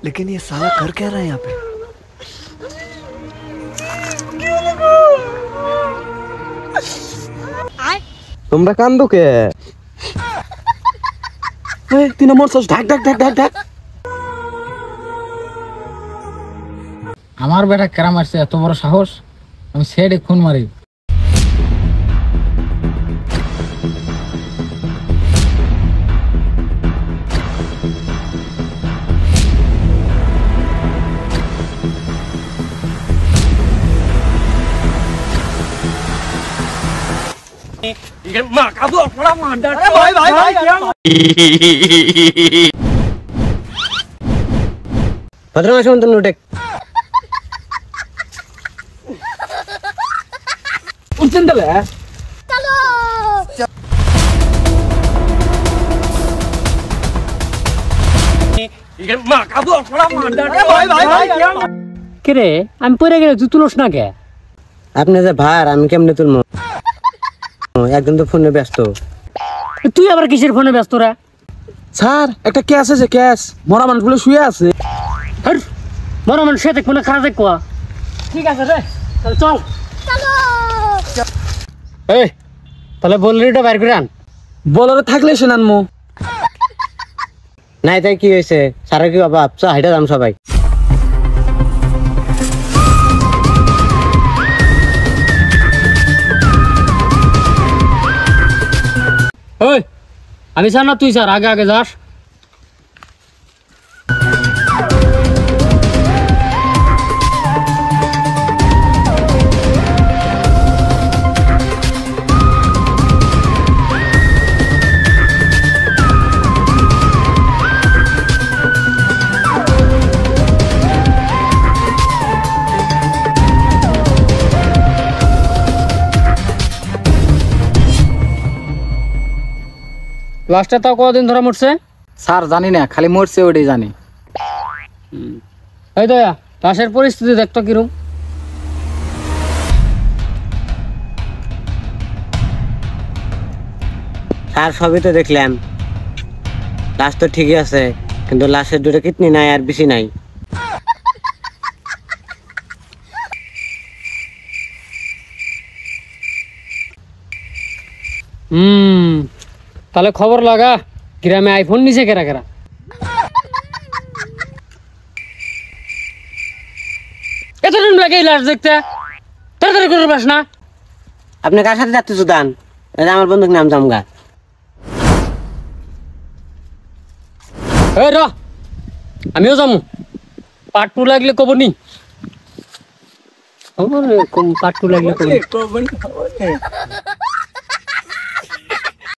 लेकिन ये साला कर क्या रहा है यहाँ पे? তোমরা কান্দো কে? তিন নম্বর সস ঢাক ঢাক ঢাক ঢাক ঢাক। আমার বেটা কেরা মারছে এত বড় সাহস, আমি সেডে খুন মারি। భద్రమాసం అంత నువ్వు ఉంటుందలే কিরে আমি পড়ে গেলে তুই তুলস না কে? আপনি যে ভার আমি কেমনে তুলবো? একদম তো ফোনে ব্যস্ত। তুই আবার কিসের ফোনে ব্যস্ত রে? স্যার একটা ক্যাশ আছে, ক্যাশ মরা মানুষগুলো শুয়ে আছে। মরা মানুষ সে দেখবো না, খারাপ দেখবো। ঠিক আছে রে, তাহলে চল। এই তাহলে বললিটা বাইর করে আন। বলারে থাকলে সে নানমো নাই। তাই কি হয়েছে স্যারের কি বাবা? আপসা হাইটা দাম সবাই। ওই আমি স্যার না তুই স্যার, আগে আগে যাস। লাস্টে তাও কদিন ধরে মরছে? স্যার জানি না, খালি মরছে ওটাই জানি। এই দয়া লাশের পরিস্থিতি দেখতো কিরম। স্যার সবই তো দেখলাম, লাশ তো ঠিকই আছে, কিন্তু লাশের দুটো কিডনি নাই আর বেশি নাই। তাহলে খবর লাগা, গ্রামে আইফোন নিছে কেরা কেরা। এতদিন লাগে লাশ দেখতে, তাড়াতাড়ি করে পাস না। আপনি কার সাথে যাচ্ছেন সুদান? আমার বন্ধুর নাম জামগা। এই র আমিও যাবো, পার্ট 2 লাগলে কব নি। পার্ট 2 লাগলে কব নি।